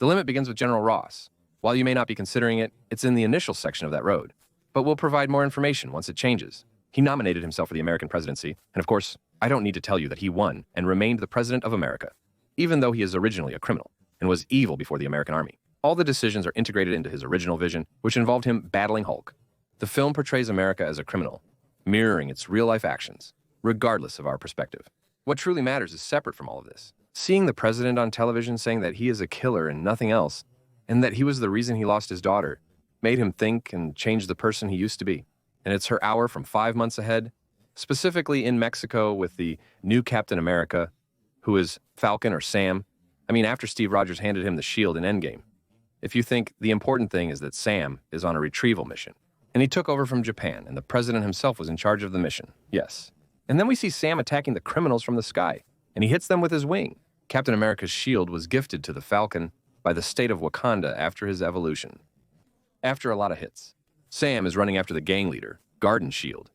The limit begins with General Ross. While you may not be considering it, it's in the initial section of that road. But we'll provide more information once it changes. He nominated himself for the American presidency, and of course, I don't need to tell you that he won and remained the president of America, even though he is originally a criminal and was evil before the American army. All the decisions are integrated into his original vision, which involved him battling Hulk. The film portrays America as a criminal, mirroring its real-life actions, regardless of our perspective. What truly matters is separate from all of this. Seeing the president on television saying that he is a killer and nothing else, and that he was the reason he lost his daughter, made him think and change the person he used to be. And it's her hour from 5 months ahead, specifically in Mexico with the new Captain America, who is Falcon or Sam. After Steve Rogers handed him the shield in Endgame. If you think the important thing is that Sam is on a retrieval mission, and he took over from Japan, and the president himself was in charge of the mission, yes. And then we see Sam attacking the criminals from the sky, and he hits them with his wing. Captain America's shield was gifted to the Falcon by the state of Wakanda after his evolution. After a lot of hits, Sam is running after the gang leader, Garden's shield.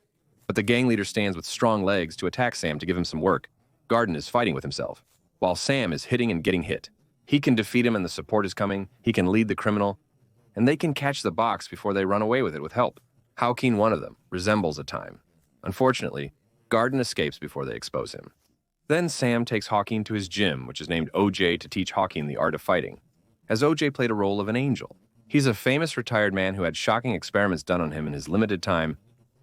But the gang leader stands with strong legs to attack Sam to give him some work. Garden is fighting with himself, while Sam is hitting and getting hit. He can defeat him and the support is coming, he can lead the criminal, and they can catch the box before they run away with it with help. Hawkeen, one of them, resembles a time. Unfortunately, Garden escapes before they expose him. Then Sam takes Hawkeen to his gym, which is named OJ, to teach Hawkeen the art of fighting, as OJ played a role of an angel. He's a famous retired man who had shocking experiments done on him in his limited time,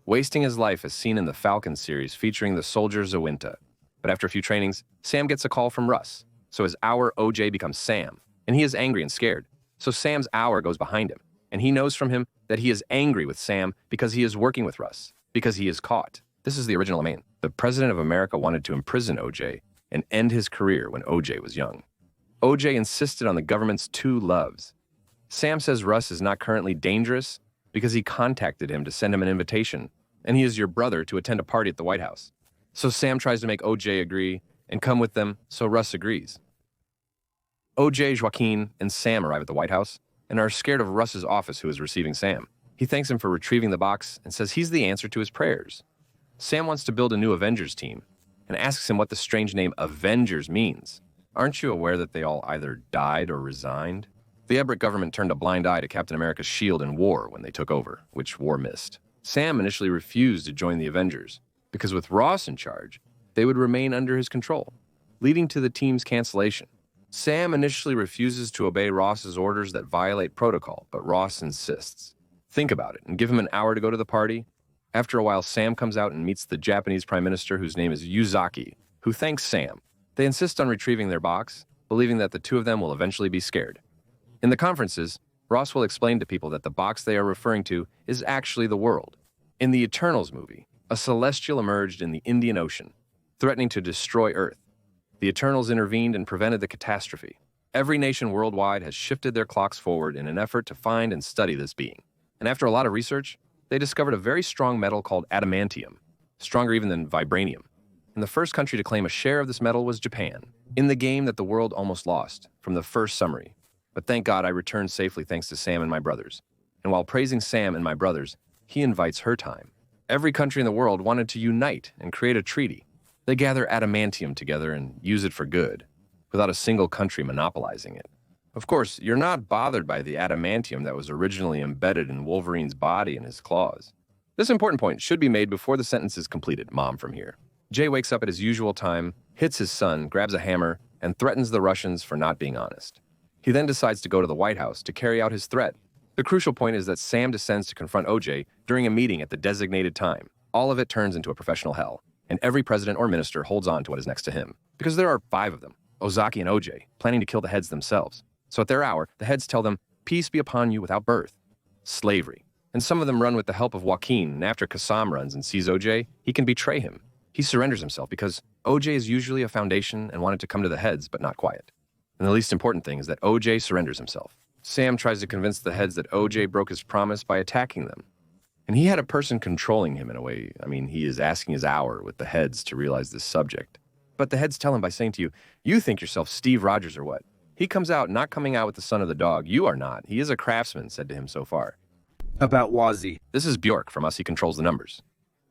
wasting his life as seen in the Falcon series featuring the soldier Zawinta. But after a few trainings, Sam gets a call from Russ. So his hour OJ becomes Sam, and he is angry and scared. So Sam's hour goes behind him, and he knows from him that he is angry with Sam because he is working with Russ, because he is caught. This is the original main. The president of America wanted to imprison OJ and end his career when OJ was young. OJ insisted on the government's two loves. Sam says Russ is not currently dangerous because he contacted him to send him an invitation, and he is your brother to attend a party at the White House. So Sam tries to make OJ agree and come with them, so Russ agrees. OJ, Joaquin, and Sam arrive at the White House and are scared of Russ's office, who is receiving Sam. He thanks him for retrieving the box and says he's the answer to his prayers. Sam wants to build a new Avengers team and asks him what the strange name Avengers means. Aren't you aware that they all either died or resigned? The Everett government turned a blind eye to Captain America's shield in war when they took over, which war missed. Sam initially refused to join the Avengers because with Ross in charge, they would remain under his control, leading to the team's cancellation. Sam initially refuses to obey Ross's orders that violate protocol, but Ross insists. Think about it and give him an hour to go to the party. After a while, Sam comes out and meets the Japanese Prime Minister, whose name is Yuzaki, who thanks Sam. They insist on retrieving their box, believing that the two of them will eventually be scared. In the conferences, Ross will explain to people that the box they are referring to is actually the world. In the Eternals movie, a celestial emerged in the Indian Ocean, threatening to destroy Earth. The Eternals intervened and prevented the catastrophe. Every nation worldwide has shifted their clocks forward in an effort to find and study this being. And after a lot of research, they discovered a very strong metal called adamantium, stronger even than vibranium. And the first country to claim a share of this metal was Japan, in the game that the world almost lost from the first summary. But thank God I returned safely thanks to Sam and my brothers. And while praising Sam and my brothers, he invites her time. Every country in the world wanted to unite and create a treaty. They gather adamantium together and use it for good, without a single country monopolizing it. Of course, you're not bothered by the adamantium that was originally embedded in Wolverine's body and his claws. This important point should be made before the sentence is completed, Mom from here. Jay wakes up at his usual time, hits his son, grabs a hammer, and threatens the Russians for not being honest. He then decides to go to the White House to carry out his threat. The crucial point is that Sam descends to confront OJ during a meeting at the designated time. All of it turns into a professional hell, and every president or minister holds on to what is next to him. Because there are 5 of them, Ozaki and OJ, planning to kill the heads themselves. So at their hour, the heads tell them, "Peace be upon you without birth." Slavery. And some of them run with the help of Joaquin, and after Kassam runs and sees OJ, he can betray him. He surrenders himself because OJ is usually a foundation and wanted to come to the heads, but not quiet. And the least important thing is that OJ surrenders himself. Sam tries to convince the heads that OJ broke his promise by attacking them. And he had a person controlling him in a way. He is asking his hour with the heads to realize this subject. But the heads tell him by saying to you, "You think yourself Steve Rogers or what?" He comes out not coming out with the son of the dog. You are not. He is a craftsman, said to him so far. About Wazzy. This is Bjork from Us. He controls the numbers.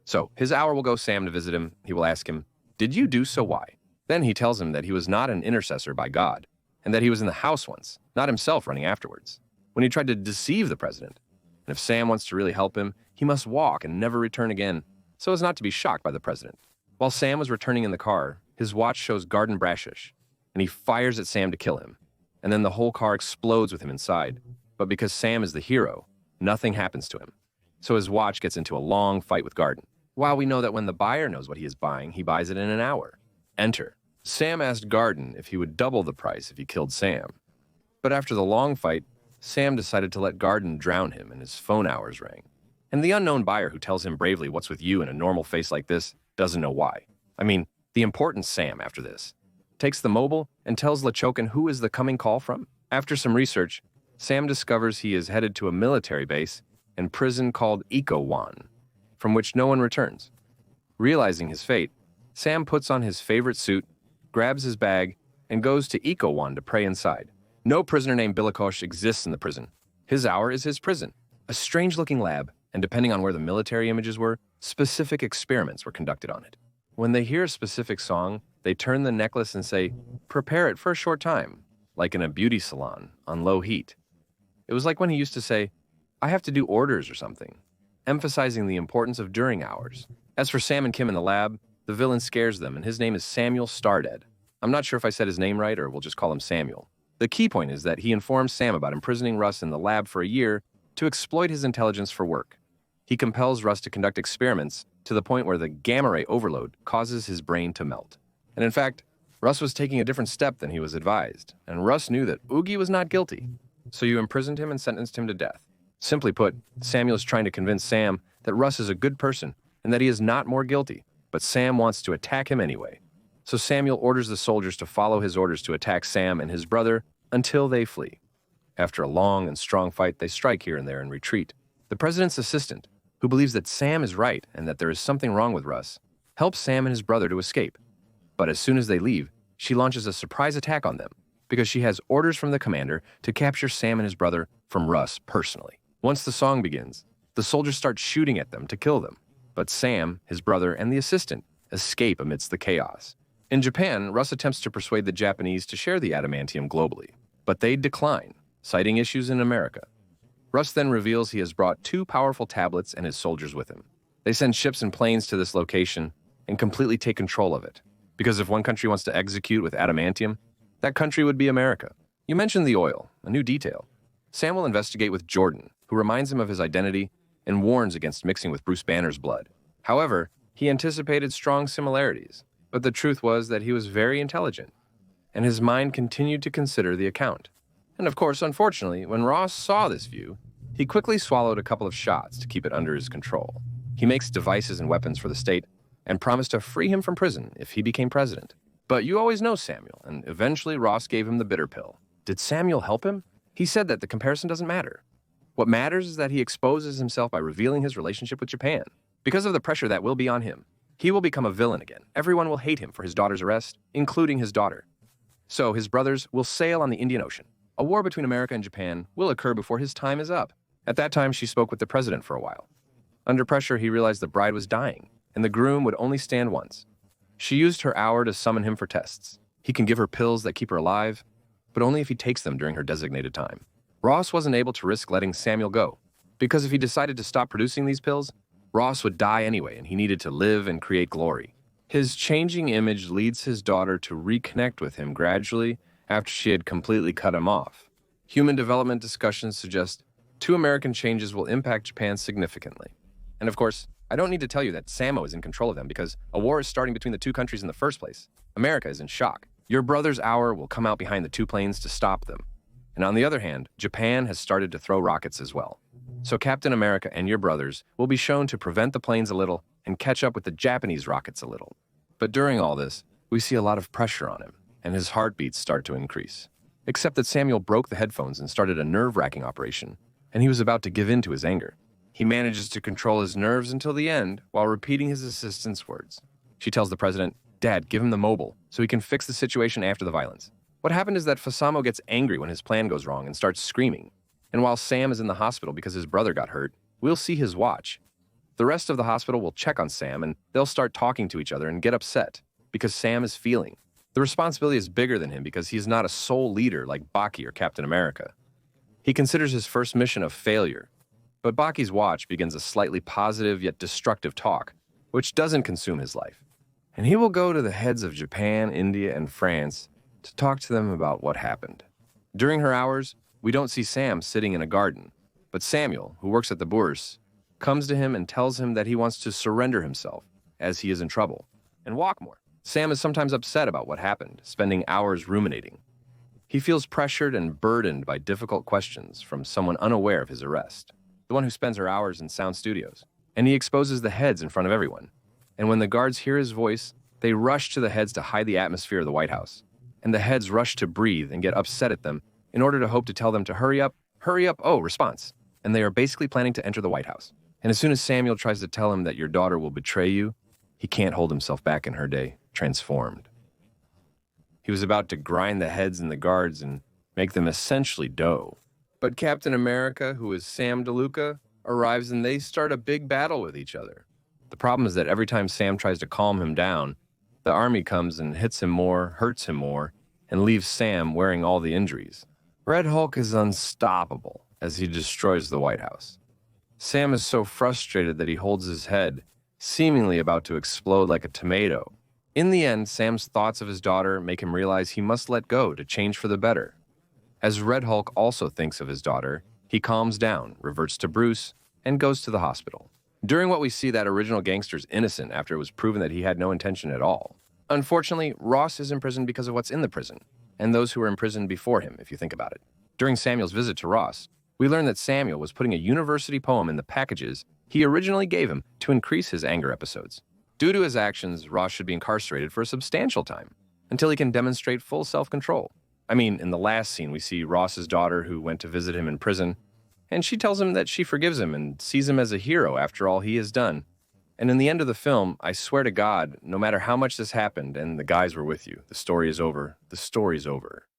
So his hour will go Sam to visit him. He will ask him, "Did you do so? Why?" Then he tells him that he was not an intercessor by God, and that he was in the house once, not himself running afterwards, when he tried to deceive the president. And if Sam wants to really help him, he must walk and never return again, so as not to be shocked by the president. While Sam was returning in the car, his watch shows Garden Brashish, and he fires at Sam to kill him. And then the whole car explodes with him inside. But because Sam is the hero, nothing happens to him. So his watch gets into a long fight with Garden. While we know that when the buyer knows what he is buying, he buys it in an hour. Enter. Sam asked Garden if he would double the price if he killed Sam. But after the long fight, Sam decided to let Garden drown him and his phone hours rang. And the unknown buyer who tells him bravely what's with you in a normal face like this doesn't know why. I mean, the important Sam, after this, takes the mobile and tells LeChokin who is the coming call from. After some research, Sam discovers he is headed to a military base and prison called Eco-Wan, from which no one returns. Realizing his fate, Sam puts on his favorite suit, grabs his bag, and goes to Eco-Wan to pray inside. No prisoner named Bilikosh exists in the prison. His hour is his prison, a strange-looking lab, and depending on where the military images were, specific experiments were conducted on it. When they hear a specific song, they turn the necklace and say, "Prepare it for a short time," like in a beauty salon on low heat. It was like when he used to say, "I have to do orders or something," emphasizing the importance of during hours. As for Sam and Kim in the lab, the villain scares them, and his name is Samuel Stardead. I'm not sure if I said his name right, or we'll just call him Samuel. The key point is that he informs Sam about imprisoning Russ in the lab for a year to exploit his intelligence for work. He compels Russ to conduct experiments to the point where the gamma ray overload causes his brain to melt. And in fact, Russ was taking a different step than he was advised, and Russ knew that Oogie was not guilty. So you imprisoned him and sentenced him to death. Simply put, Samuel is trying to convince Sam that Russ is a good person and that he is not more guilty, but Sam wants to attack him anyway. So Samuel orders the soldiers to follow his orders to attack Sam and his brother until they flee. After a long and strong fight, they strike here and there and retreat. The president's assistant, who believes that Sam is right and that there is something wrong with Russ, helps Sam and his brother to escape. But as soon as they leave, she launches a surprise attack on them because she has orders from the commander to capture Sam and his brother from Russ personally. Once the song begins, the soldiers start shooting at them to kill them. But Sam, his brother, and the assistant escape amidst the chaos. In Japan, Russ attempts to persuade the Japanese to share the adamantium globally, but they decline, citing issues in America. Russ then reveals he has brought 2 powerful tablets and his soldiers with him. They send ships and planes to this location and completely take control of it. Because if one country wants to execute with adamantium, that country would be America. You mentioned the oil, a new detail. Sam will investigate with Jordan, who reminds him of his identity and warns against mixing with Bruce Banner's blood. However, he anticipated strong similarities, but the truth was that he was very intelligent, and his mind continued to consider the account. And of course, unfortunately, when Ross saw this view, he quickly swallowed a couple of shots to keep it under his control. He makes devices and weapons for the state and promised to free him from prison if he became president. But you always know Samuel, and eventually Ross gave him the bitter pill. Did Samuel help him? He said that the comparison doesn't matter. What matters is that he exposes himself by revealing his relationship with Japan. Because of the pressure that will be on him, he will become a villain again. Everyone will hate him for his daughter's arrest, including his daughter. So his brothers will sail on the Indian Ocean. A war between America and Japan will occur before his time is up. At that time, she spoke with the president for a while. Under pressure, he realized the bride was dying, and the groom would only stand once. She used her hour to summon him for tests. He can give her pills that keep her alive, but only if he takes them during her designated time. Ross wasn't able to risk letting Samuel go, because if he decided to stop producing these pills, Ross would die anyway, and he needed to live and create glory. His changing image leads his daughter to reconnect with him gradually after she had completely cut him off. Human development discussions suggest 2 American changes will impact Japan significantly. And of course, I don't need to tell you that Samo is in control of them because a war is starting between the 2 countries in the first place. America is in shock. Your brother's hour will come out behind the 2 planes to stop them. And on the other hand, Japan has started to throw rockets as well. So Captain America and your brothers will be shown to prevent the planes a little and catch up with the Japanese rockets a little. But during all this, we see a lot of pressure on him, and his heartbeats start to increase. Except that Samuel broke the headphones and started a nerve-wracking operation, and he was about to give in to his anger. He manages to control his nerves until the end while repeating his assistant's words. She tells the president, "Dad, give him the mobile so he can fix the situation after the violence." What happened is that Fasamo gets angry when his plan goes wrong and starts screaming. And while Sam is in the hospital because his brother got hurt, we'll see his watch. The rest of the hospital will check on Sam and they'll start talking to each other and get upset because Sam is feeling. The responsibility is bigger than him because he's not a sole leader like Baki or Captain America. He considers his first mission a failure, but Baki's watch begins a slightly positive yet destructive talk, which doesn't consume his life. And he will go to the heads of Japan, India, and France to talk to them about what happened. During her hours, we don't see Sam sitting in a garden, but Samuel, who works at the Bourse, comes to him and tells him that he wants to surrender himself, as he is in trouble, and walk more. Sam is sometimes upset about what happened, spending hours ruminating. He feels pressured and burdened by difficult questions from someone unaware of his arrest, the one who spends her hours in sound studios, and he exposes the heads in front of everyone. And when the guards hear his voice, they rush to the heads to hide the atmosphere of the White House, and the heads rush to breathe and get upset at them in order to hope to tell them to hurry up, oh, response. And they are basically planning to enter the White House. And as soon as Samuel tries to tell him that your daughter will betray you, he can't hold himself back in her day, transformed. He was about to grind the heads and the guards and make them essentially dough. But Captain America, who is Sam DeLuca, arrives and they start a big battle with each other. The problem is that every time Sam tries to calm him down, the army comes and hits him more, hurts him more, and leaves Sam wearing all the injuries. Red Hulk is unstoppable as he destroys the White House. Sam is so frustrated that he holds his head, seemingly about to explode like a tomato. In the end, Sam's thoughts of his daughter make him realize he must let go to change for the better. As Red Hulk also thinks of his daughter, he calms down, reverts to Bruce, and goes to the hospital. During what we see, that original gangster's innocent after it was proven that he had no intention at all. Unfortunately, Ross is imprisoned because of what's in the prison, and those who were imprisoned before him, if you think about it. During Samuel's visit to Ross, we learn that Samuel was putting a university poem in the packages he originally gave him to increase his anger episodes. Due to his actions, Ross should be incarcerated for a substantial time, until he can demonstrate full self-control. I mean, in the last scene, we see Ross's daughter who went to visit him in prison, and she tells him that she forgives him and sees him as a hero after all he has done. And in the end of the film, I swear to God, no matter how much this happened and the guys were with you, the story is over. The story's over.